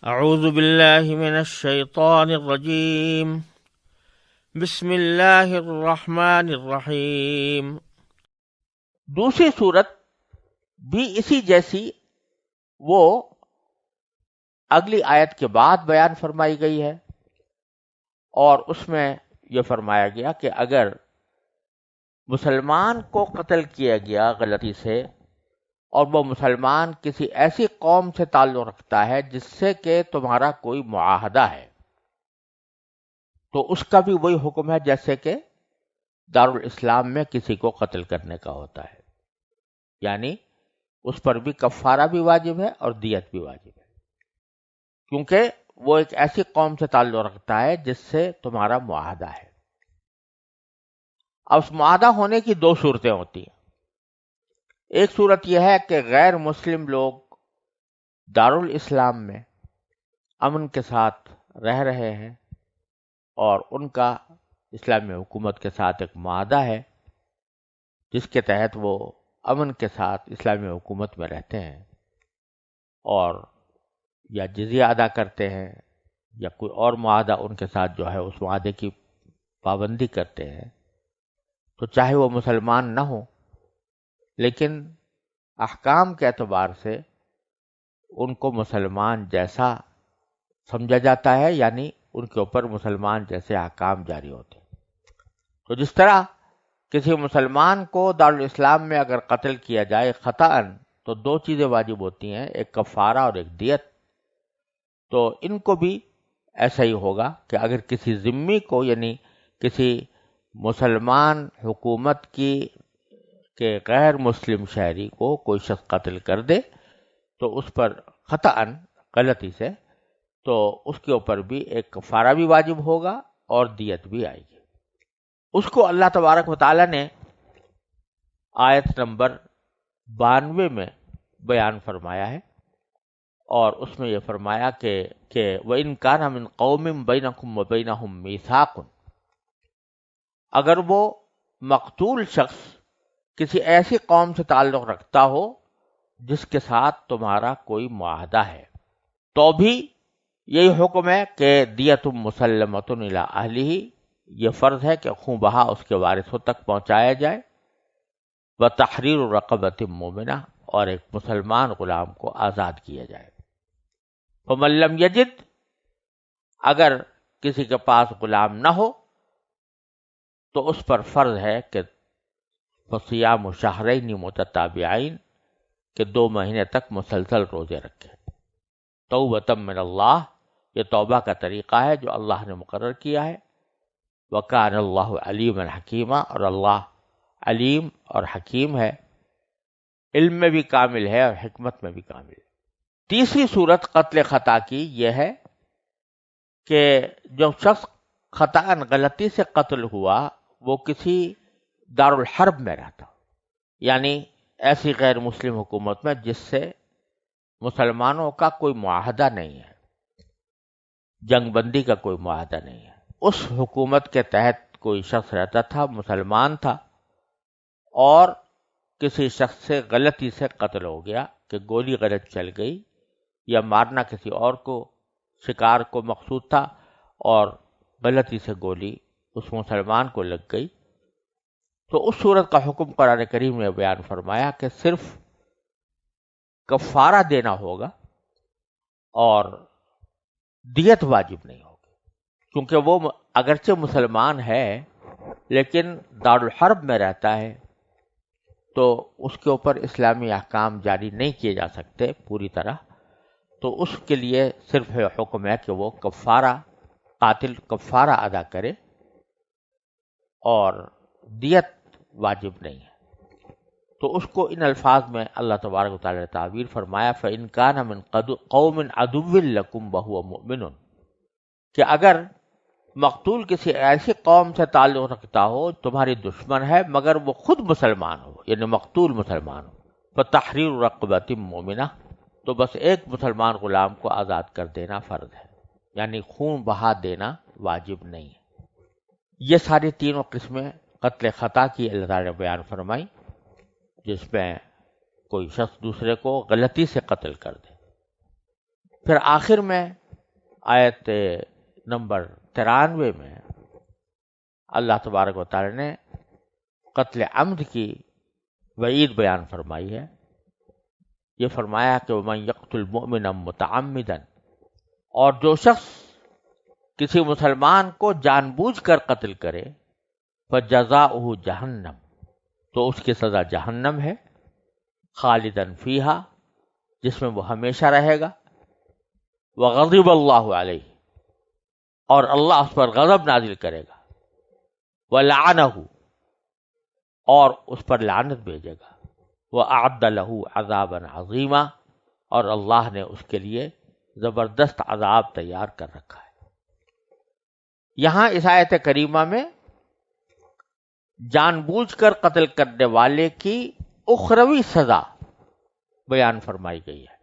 اعوذ باللہ من الشیطان الرجیم بسم اللہ الرحمن الرحیم۔ دوسری صورت بھی اسی جیسی وہ اگلی آیت کے بعد بیان فرمائی گئی ہے، اور اس میں یہ فرمایا گیا کہ اگر مسلمان کو قتل کیا گیا غلطی سے اور وہ مسلمان کسی ایسی قوم سے تعلق رکھتا ہے جس سے کہ تمہارا کوئی معاہدہ ہے، تو اس کا بھی وہی حکم ہے جیسے کہ دارالاسلام میں کسی کو قتل کرنے کا ہوتا ہے، یعنی اس پر بھی کفارہ بھی واجب ہے اور دیت بھی واجب ہے، کیونکہ وہ ایک ایسی قوم سے تعلق رکھتا ہے جس سے تمہارا معاہدہ ہے۔ اب اس معاہدہ ہونے کی دو صورتیں ہوتی ہیں۔ ایک صورت یہ ہے کہ غیر مسلم لوگ دارالاسلام میں امن کے ساتھ رہ رہے ہیں اور ان کا اسلامی حکومت کے ساتھ ایک معاہدہ ہے جس کے تحت وہ امن کے ساتھ اسلامی حکومت میں رہتے ہیں اور یا جزیہ ادا کرتے ہیں یا کوئی اور معاہدہ ان کے ساتھ جو ہے اس معاہدے کی پابندی کرتے ہیں، تو چاہے وہ مسلمان نہ ہوں لیکن احکام کے اعتبار سے ان کو مسلمان جیسا سمجھا جاتا ہے، یعنی ان کے اوپر مسلمان جیسے احکام جاری ہوتے ہیں۔ تو جس طرح کسی مسلمان کو دارالاسلام میں اگر قتل کیا جائے خطأً تو دو چیزیں واجب ہوتی ہیں، ایک کفارہ اور ایک دیت، تو ان کو بھی ایسا ہی ہوگا کہ اگر کسی ذمی کو یعنی کسی مسلمان حکومت کی کہ غیر مسلم شہری کو کوئی شخص قتل کر دے تو اس پر خطأً غلطی سے تو اس کے اوپر بھی ایک کفارہ بھی واجب ہوگا اور دیت بھی آئے گی۔ اس کو اللہ تبارک و تعالی نے آیت نمبر 92 میں بیان فرمایا ہے، اور اس میں یہ فرمایا کہ وَإِن كَانَ مِن قَوْمٍ بَيْنَكُمْ وَبَيْنَهُمْ مِيثَاقٌ، اگر وہ مقتول شخص کسی ایسی قوم سے تعلق رکھتا ہو جس کے ساتھ تمہارا کوئی معاہدہ ہے، تو بھی یہی حکم ہے کہ دیت مسلمۃ الی اہلہ، یہ فرض ہے کہ خون بہا اس کے وارثوں تک پہنچایا جائے، وتحریر رقبۃ مومنہ، اور ایک مسلمان غلام کو آزاد کیا جائے۔ فمن لم یجد، اگر کسی کے پاس غلام نہ ہو تو اس پر فرض ہے کہ فصیام شہرین متتابعین، کہ 2 مہینے تک مسلسل روزے رکھے۔ توبۃ من اللہ، یہ توبہ کا طریقہ ہے جو اللہ نے مقرر کیا ہے۔ وکان اللہ علیما حکیما، اور اللہ علیم اور حکیم ہے، علم میں بھی کامل ہے اور حکمت میں بھی کامل ہے۔ تیسری صورت قتل خطا کی یہ ہے کہ جو شخص خطأً غلطی سے قتل ہوا وہ کسی دارالحرب میں رہتا، یعنی ایسی غیر مسلم حکومت میں جس سے مسلمانوں کا کوئی معاہدہ نہیں ہے، جنگ بندی کا کوئی معاہدہ نہیں ہے، اس حکومت کے تحت کوئی شخص رہتا تھا، مسلمان تھا، اور کسی شخص سے غلطی سے قتل ہو گیا کہ گولی غلط چل گئی یا مارنا کسی اور کو شکار کو مقصود تھا اور غلطی سے گولی اس مسلمان کو لگ گئی، تو اس صورت کا حکم قرآن کریم نے بیان فرمایا کہ صرف کفارہ دینا ہوگا اور دیت واجب نہیں ہوگی، کیونکہ وہ اگرچہ مسلمان ہے لیکن دارالحرب میں رہتا ہے، تو اس کے اوپر اسلامی احکام جاری نہیں کیے جا سکتے پوری طرح، تو اس کے لیے صرف حکم ہے کہ وہ قاتل کفارہ ادا کرے اور دیت واجب نہیں ہے۔ تو اس کو ان الفاظ میں اللہ تبارک و تعالی نے تعبیر فرمایا، فَإِن كَانَ مِن قَوْمٍ عَدُوٍّ لَكُمْ وَهُوَ مُؤْمِنٌ، کہ اگر مقتول کسی ایسی قوم سے تعلق رکھتا ہو تمہاری دشمن ہے مگر وہ خود مسلمان ہو، یعنی مقتول مسلمان ہو، فَتَحْرِيرُ رَقَبَةٍ مُؤْمِنَةٍ، تو بس ایک مسلمان غلام کو آزاد کر دینا فرض ہے، یعنی خون بہا دینا واجب نہیں ہے۔ یہ ساری تینوں قسمیں قتل خطا کی اللہ تعالی نے بیان فرمائی، جس میں کوئی شخص دوسرے کو غلطی سے قتل کر دے۔ پھر آخر میں آیت نمبر 93 میں اللہ تبارک و تعالی نے قتل عمد کی وعید بیان فرمائی ہے. یہ فرمایا کہ وَمَن يَقْتُلْ مُؤْمِنًا مُتَعَمِّدًا، اور جو شخص کسی مسلمان کو جان بوجھ کر قتل کرے فَجَزَاؤُهُ جہنم، تو اس کی سزا جہنم ہے، خالداً فیہا، جس میں وہ ہمیشہ رہے گا، وغضب اللہ علیہ، اور اللہ اس پر غضب نازل کرے گا، ولعنہ، اور اس پر لعنت بھیجے گا، وَأَعَدَّ لَهُ عَذَابًا عَظِيمًا، اور اللہ نے اس کے لیے زبردست عذاب تیار کر رکھا ہے. یہاں اس آیت کریمہ میں جان بوجھ کر قتل کرنے والے کی اخروی سزا بیان فرمائی گئی ہے،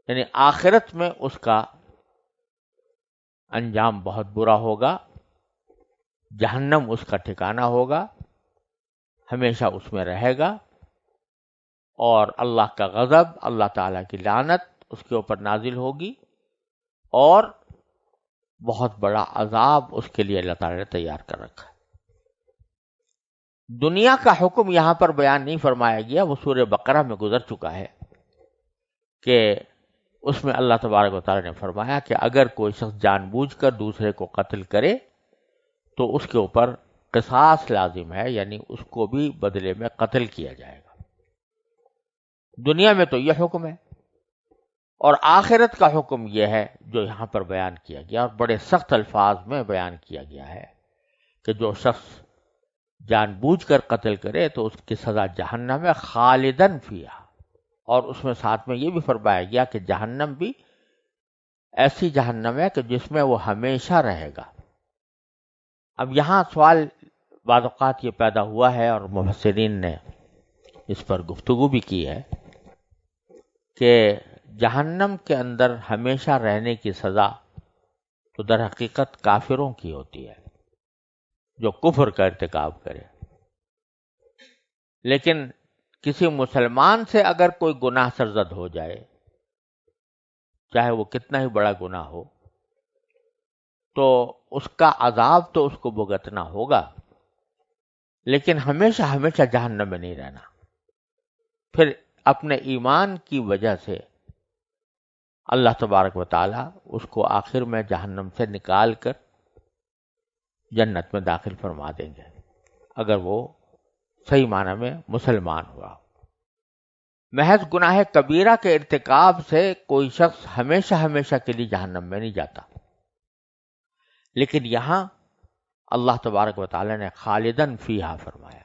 یعنی آخرت میں اس کا انجام بہت برا ہوگا، جہنم اس کا ٹھکانہ ہوگا، ہمیشہ اس میں رہے گا، اور اللہ کا غضب، اللہ تعالیٰ کی لعنت اس کے اوپر نازل ہوگی، اور بہت بڑا عذاب اس کے لیے اللہ تعالیٰ نے تیار کر رکھا ہے. دنیا کا حکم یہاں پر بیان نہیں فرمایا گیا، وہ سورہ بقرہ میں گزر چکا ہے کہ اس میں اللہ تبارک و تعالیٰ نے فرمایا کہ اگر کوئی شخص جان بوجھ کر دوسرے کو قتل کرے تو اس کے اوپر قصاص لازم ہے، یعنی اس کو بھی بدلے میں قتل کیا جائے گا. دنیا میں تو یہ حکم ہے، اور آخرت کا حکم یہ ہے جو یہاں پر بیان کیا گیا، اور بڑے سخت الفاظ میں بیان کیا گیا ہے کہ جو شخص جان بوجھ کر قتل کرے تو اس کی سزا جہنم ہے، خالداً فیہا، اور اس میں ساتھ میں یہ بھی فرمایا گیا کہ جہنم بھی ایسی جہنم ہے کہ جس میں وہ ہمیشہ رہے گا. اب یہاں سوال بعض اوقات یہ پیدا ہوا ہے، اور مفسرین نے اس پر گفتگو بھی کی ہے کہ جہنم کے اندر ہمیشہ رہنے کی سزا تو در حقیقت کافروں کی ہوتی ہے جو کفر کا ارتکاب کرے، لیکن کسی مسلمان سے اگر کوئی گناہ سرزد ہو جائے، چاہے وہ کتنا ہی بڑا گناہ ہو، تو اس کا عذاب تو اس کو بھگتنا ہوگا، لیکن ہمیشہ ہمیشہ جہنم میں نہیں رہنا. پھر اپنے ایمان کی وجہ سے اللہ تبارک و تعالی اس کو آخر میں جہنم سے نکال کر جنت میں داخل فرما دیں گے اگر وہ صحیح معنی میں مسلمان ہوا. محض گناہ کبیرہ کے ارتکاب سے کوئی شخص ہمیشہ ہمیشہ کے لیے جہنم میں نہیں جاتا، لیکن یہاں اللہ تبارک و تعالی نے خالداً فیہا فرمایا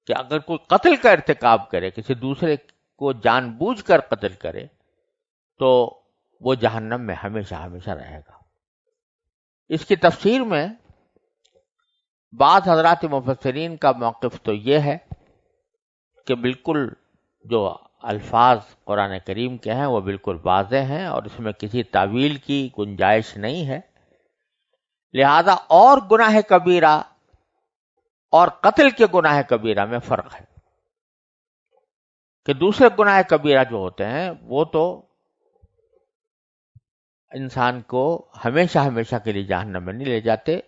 کہ اگر کوئی قتل کا ارتکاب کرے، کسی دوسرے کو جان بوجھ کر قتل کرے، تو وہ جہنم میں ہمیشہ ہمیشہ رہے گا. اس کی تفسیر میں بعض حضرات مفسرین کا موقف تو یہ ہے کہ بالکل جو الفاظ قرآن کریم کے ہیں وہ بالکل واضح ہیں اور اس میں کسی تعویل کی گنجائش نہیں ہے، لہذا اور گناہ کبیرہ اور قتل کے گناہ کبیرہ میں فرق ہے کہ دوسرے گناہ کبیرہ جو ہوتے ہیں وہ تو انسان کو ہمیشہ ہمیشہ کے لیے جہنم میں نہیں لے جاتے،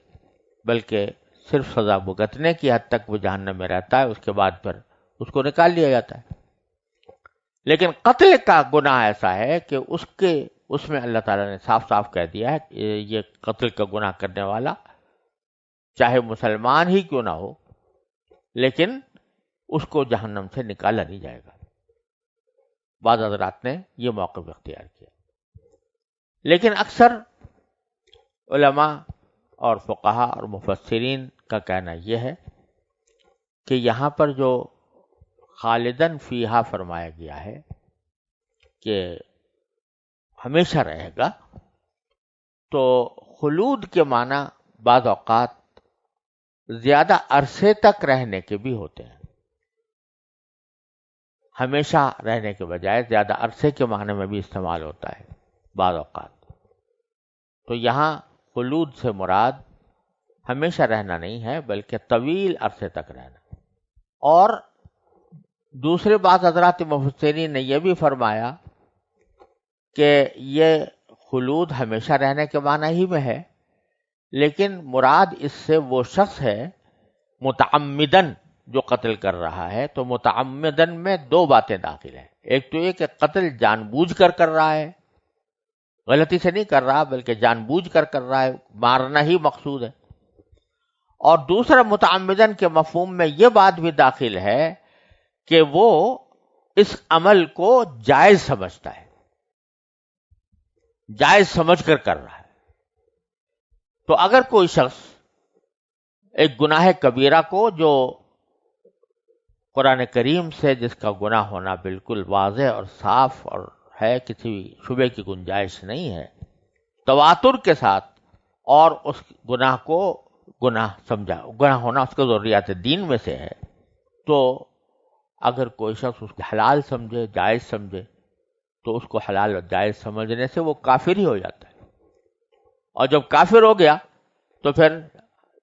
بلکہ صرف سزا بھگتنے کی حد تک وہ جہنم میں رہتا ہے، اس کے بعد پھر اس کو نکال لیا جاتا ہے. لیکن قتل کا گناہ ایسا ہے کہ اس میں اللہ تعالیٰ نے صاف صاف کہہ دیا ہے کہ یہ قتل کا گناہ کرنے والا چاہے مسلمان ہی کیوں نہ ہو، لیکن اس کو جہنم سے نکالا نہیں جائے گا. بعض حضرات نے یہ موقف اختیار کیا، لیکن اکثر علماء اور فقہا اور مفسرین کا کہنا یہ ہے کہ یہاں پر جو خالداً فیہا فرمایا گیا ہے کہ ہمیشہ رہے گا، تو خلود کے معنی بعض اوقات زیادہ عرصے تک رہنے کے بھی ہوتے ہیں. ہمیشہ رہنے کے بجائے زیادہ عرصے کے معنی میں بھی استعمال ہوتا ہے بعض اوقات. تو یہاں خلود سے مراد ہمیشہ رہنا نہیں ہے بلکہ طویل عرصے تک رہنا. اور دوسرے بعض حضرات مفسرین نے یہ بھی فرمایا کہ یہ خلود ہمیشہ رہنے کے معنی ہی میں ہے، لیکن مراد اس سے وہ شخص ہے متعمدن جو قتل کر رہا ہے. تو متعمدن میں دو باتیں داخل ہیں. ایک تو یہ کہ قتل جان بوجھ کر رہا ہے، غلطی سے نہیں کر رہا بلکہ جان بوجھ کر رہا ہے، مارنا ہی مقصود ہے. اور دوسرا متعمدن کے مفہوم میں یہ بات بھی داخل ہے کہ وہ اس عمل کو جائز سمجھتا ہے، جائز سمجھ کر رہا ہے. تو اگر کوئی شخص ایک گناہ کبیرہ کو جو قرآن کریم سے جس کا گناہ ہونا بالکل واضح اور صاف اور ہے، کسی شبے کی گنجائش نہیں ہے، تواتر کے ساتھ، اور اس گناہ کو گناہ سمجھا، گناہ ہونا اس کے ضروریات دین میں سے ہے، تو اگر کوئی شخص اس کو حلال سمجھے، جائز سمجھے، تو اس کو حلال اور جائز سمجھنے سے وہ کافر ہی ہو جاتا ہے. اور جب کافر ہو گیا تو پھر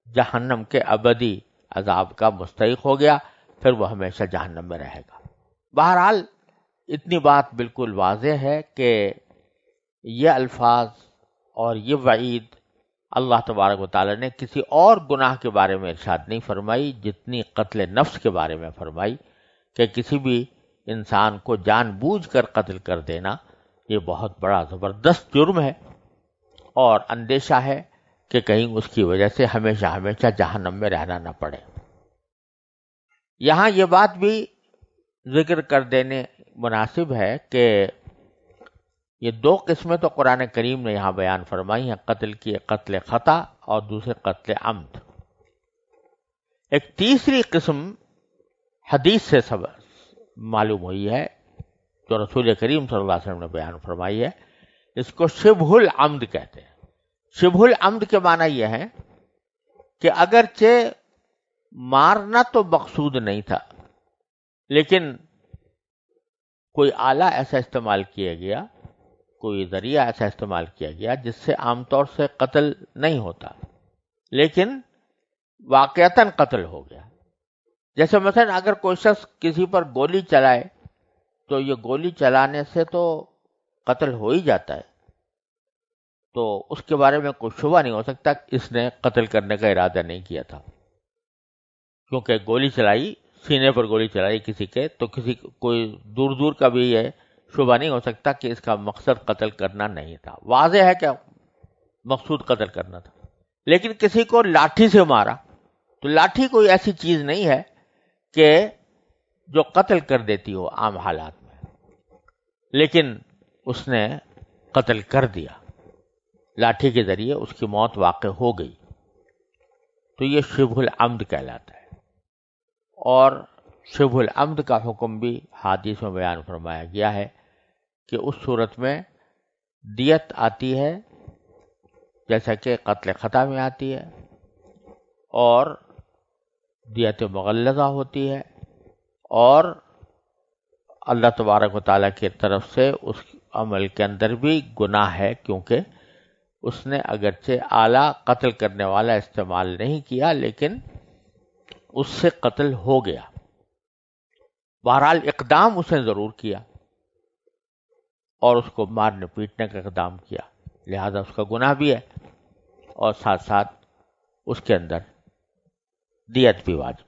جہنم کے ابدی عذاب کا مستحق ہو گیا، پھر وہ ہمیشہ جہنم میں رہے گا. بہرحال اتنی بات بالکل واضح ہے کہ یہ الفاظ اور یہ وعید اللہ تبارک و تعالی نے کسی اور گناہ کے بارے میں ارشاد نہیں فرمائی جتنی قتل نفس کے بارے میں فرمائی، کہ کسی بھی انسان کو جان بوجھ کر قتل کر دینا یہ بہت بڑا زبردست جرم ہے، اور اندیشہ ہے کہ کہیں اس کی وجہ سے ہمیشہ ہمیشہ جہنم میں رہنا نہ پڑے. یہاں یہ بات بھی ذکر کر دینے مناسب ہے کہ یہ دو قسمیں تو قرآن کریم نے یہاں بیان فرمائی ہیں قتل کی، قتل خطا اور دوسرے قتل عمد. ایک تیسری قسم حدیث سے معلوم ہوئی ہے جو رسول کریم صلی اللہ علیہ وسلم نے بیان فرمائی ہے، اس کو شبہ العمد کہتے ہیں. شبہ العمد کے معنی یہ ہے کہ اگرچہ مارنا تو مقصود نہیں تھا، لیکن کوئی آلہ ایسا استعمال کیا گیا، کوئی ذریعہ ایسا استعمال کیا گیا جس سے عام طور سے قتل نہیں ہوتا لیکن واقعتاً قتل ہو گیا. جیسے مثلا اگر کوئی شخص کسی پر گولی چلائے تو یہ گولی چلانے سے تو قتل ہو ہی جاتا ہے، تو اس کے بارے میں کوئی شبہ نہیں ہو سکتا کہ اس نے قتل کرنے کا ارادہ نہیں کیا تھا، کیونکہ گولی چلائی، سینے پر گولی چلائی کسی کے، تو کسی کوئی دور دور کا بھی یہ شبہ نہیں ہو سکتا کہ اس کا مقصد قتل کرنا نہیں تھا. واضح ہے کہ مقصود قتل کرنا تھا. لیکن کسی کو لاٹھی سے مارا تو لاٹھی کوئی ایسی چیز نہیں ہے کہ جو قتل کر دیتی ہو عام حالات میں، لیکن اس نے قتل کر دیا، لاٹھی کے ذریعے اس کی موت واقع ہو گئی، تو یہ شبہ العمد کہلاتا ہے. اور شبہ العمد کا حکم بھی حدیث میں بیان فرمایا گیا ہے کہ اس صورت میں دیت آتی ہے جیسا کہ قتل خطا میں آتی ہے، اور دیت مغلظہ ہوتی ہے، اور اللہ تبارک و تعالیٰ کی طرف سے اس عمل کے اندر بھی گناہ ہے، کیونکہ اس نے اگرچہ آلہ قتل کرنے والا استعمال نہیں کیا لیکن اس سے قتل ہو گیا. بہرحال اقدام اس نے ضرور کیا اور اس کو مارنے پیٹنے کا اقدام کیا، لہذا اس کا گناہ بھی ہے اور ساتھ ساتھ اس کے اندر دیت بھی واجب.